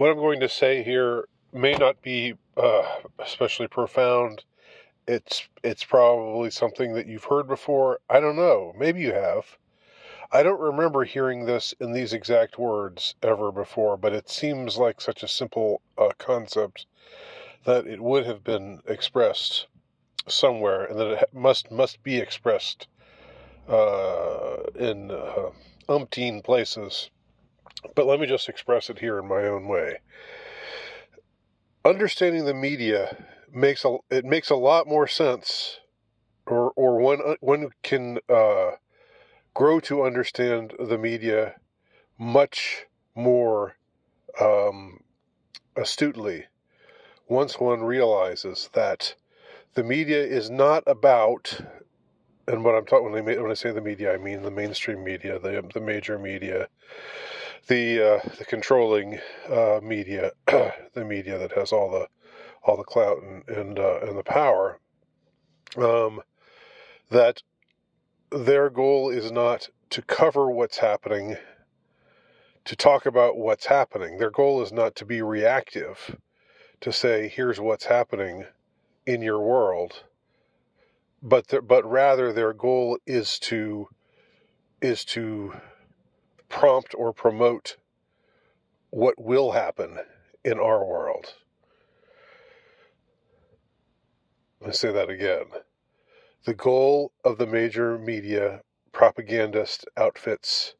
What I'm going to say here may not be especially profound. It's probably something that you've heard before. I don't know. Maybe you have. I don't remember hearing this in these exact words ever before, but it seems like such a simple concept that it would have been expressed somewhere, and that it must be expressed in umpteen places. But let me just express it here in my own way. Understanding the media makes a lot more sense, or one can grow to understand the media much more astutely once one realizes that the media is not about, and what I'm talking when I say the media, I mean the mainstream media, the major media, the controlling media, the media that has all the clout and the power. That their goal is not to cover what's happening, to talk about what's happening. Their goal is not to be reactive, to say, here's what's happening in your world, but rather their goal is to prompt or promote what will happen in our world. Let me say that again. The goal of the major media propagandist outfits,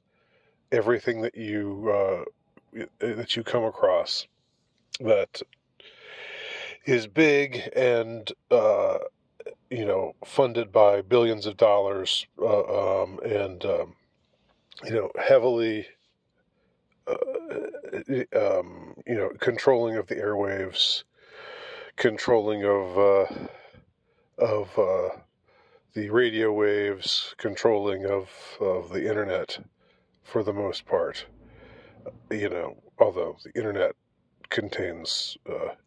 everything that you come across that is big and funded by billions of dollars and heavily controlling of the airwaves, controlling of the radio waves, controlling of the internet for the most part. Although the internet contains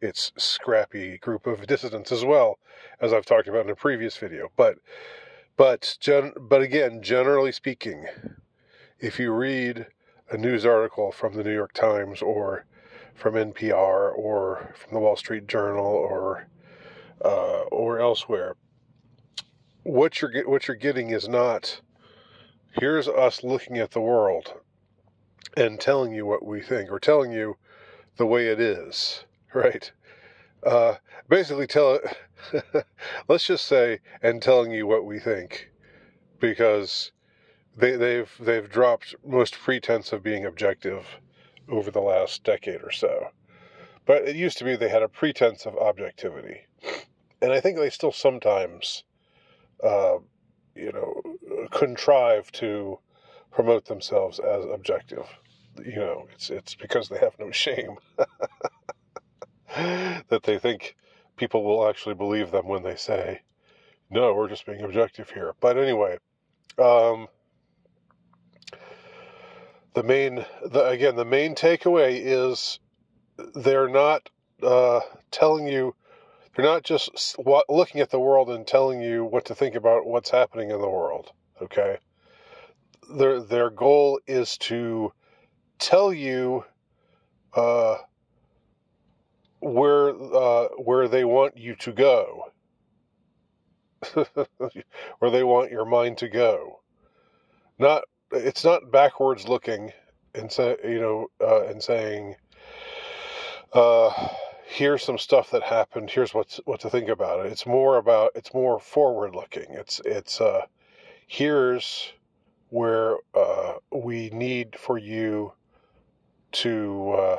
its scrappy group of dissidents as well, as I've talked about in a previous video. But again, generally speaking, if you read a news article from the New York Times or from NPR or from the Wall Street Journal or elsewhere, what you're getting is not, here's us looking at the world and telling you what we think, or telling you the way it is, right? Basically let's just say, and telling you what we think, because they've dropped most pretense of being objective over the last decade or so. But it used to be they had a pretense of objectivity, and I think they still sometimes contrive to promote themselves as objective. It's because they have no shame that they think people will actually believe them when they say, no, we're just being objective here. But anyway, the main takeaway is they're not telling you, they're not just looking at the world and telling you what to think about what's happening in the world, okay? Their goal is to tell you where they want you to go, where they want your mind to go. It's not backwards looking and saying, here's some stuff that happened, here's what to think about it. It's more forward looking. It's here's where we need for you to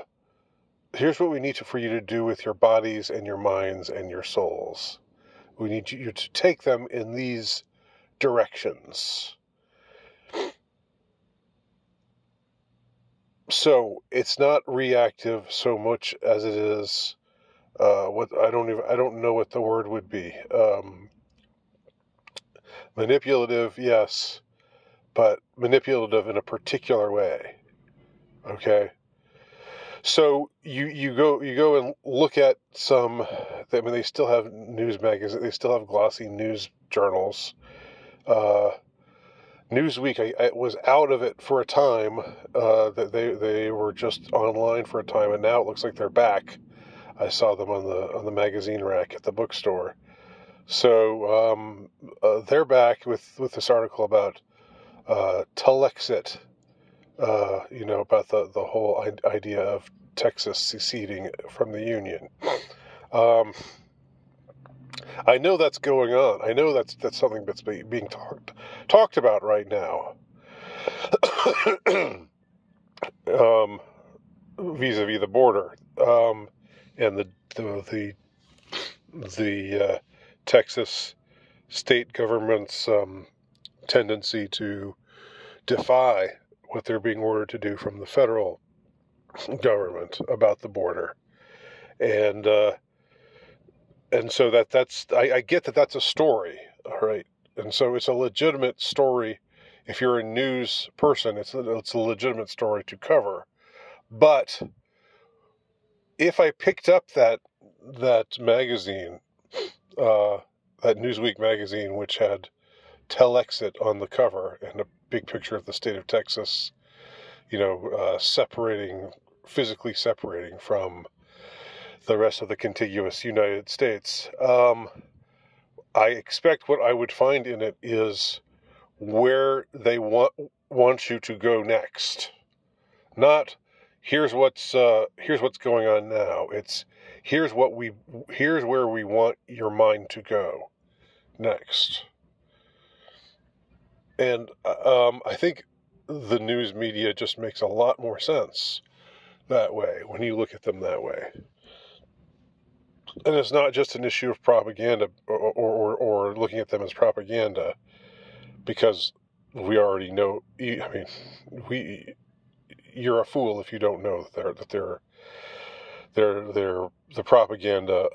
here's what we need for you to do with your bodies and your minds and your souls. We need you to take them in these directions. So it's not reactive so much as it is I don't know what the word would be. Manipulative, yes, but manipulative in a particular way. Okay? So you go and look at some. They still have news magazines. They still have glossy news journals. Newsweek, I was out of it for a time. That they were just online for a time, and now it looks like they're back. I saw them on the magazine rack at the bookstore. So they're back with this article about Telexit. About the whole idea of Texas seceding from the Union. I know that's going on. I know that's something that's being talked about right now. Vis-a-vis the border, and the Texas state government's tendency to defy what they're being ordered to do from the federal government about the border, and so I get that that's a story, all right, and so it's a legitimate story. If you're a news person, it's a legitimate story to cover. But if I picked up that magazine, that Newsweek magazine, which had Telexit on the cover and a big picture of the state of Texas, physically separating from the rest of the contiguous United States, I expect what I would find in it is where they want you to go next. Not here's what's going on now. It's here's where we want your mind to go next. And I think the news media just makes a lot more sense that way when you look at them that way. And it's not just an issue of propaganda or looking at them as propaganda, because we already know. I mean, you're a fool if you don't know that they're the propaganda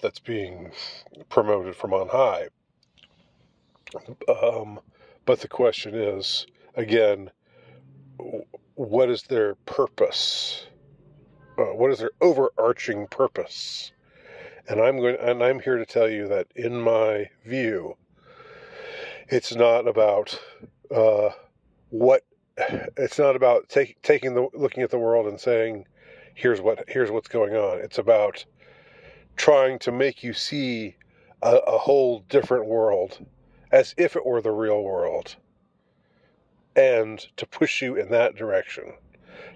that's being promoted from on high. But the question is, again, what is their purpose? What is their overarching purpose? And I'm here to tell you that, in my view, it's not about it's not about looking at the world and saying, here's what's going on. It's about trying to make you see a whole different world, as if it were the real world, and to push you in that direction,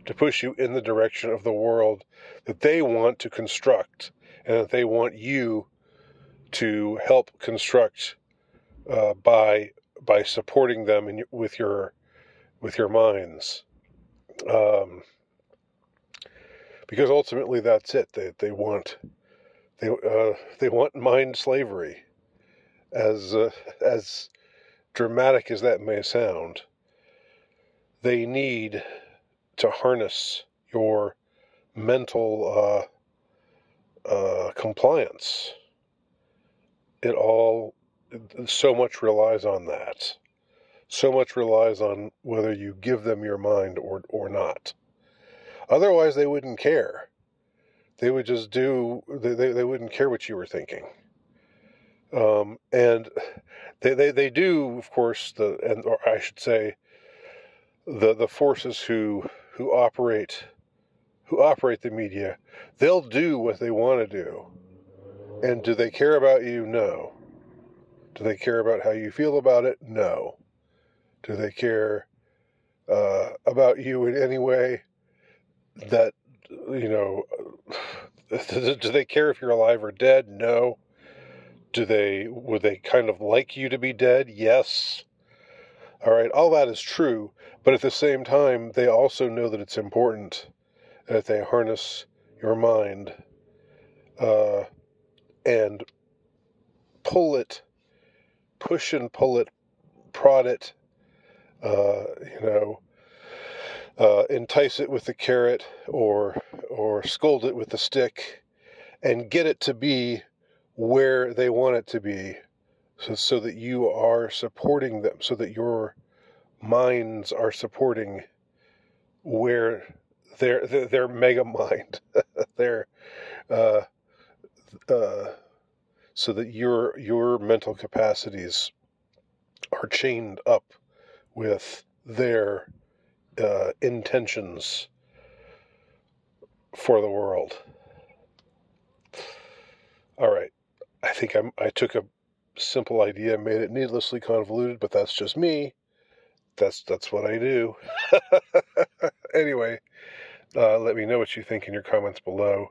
to push you in the direction of the world that they want to construct, and that they want you to help construct by supporting them with your minds, because ultimately that's it. They want mind slavery, as dramatic as that may sound. They need to harness your mental compliance. So much relies on that. So much relies on whether you give them your mind or not. Otherwise, they wouldn't care. They would just they wouldn't care what you were thinking. And they do, of course, or I should say, the forces who operate the media, they'll do what they want to do. And do they care about you? No. Do they care about how you feel about it? No. Do they care about you in any way that, do they care if you're alive or dead? No. Would they kind of like you to be dead? Yes. All right, all that is true, but at the same time, they also know that it's important that they harness your mind and push and pull it, prod it, entice it with the carrot or scold it with the stick, and get it to be where they want it to be, so that you are supporting them, so that your minds are supporting where their mega mind, so that your mental capacities are chained up with their intentions for the world. All right. I think I took a simple idea and made it needlessly convoluted, but that's just me. That's what I do. Anyway, let me know what you think in your comments below.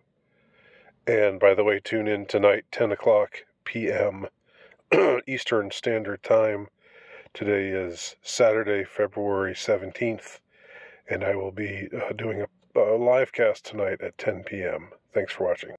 And by the way, tune in tonight, 10 o'clock p.m. Eastern Standard Time. Today is Saturday, February 17th, and I will be doing a live cast tonight at 10 p.m. Thanks for watching.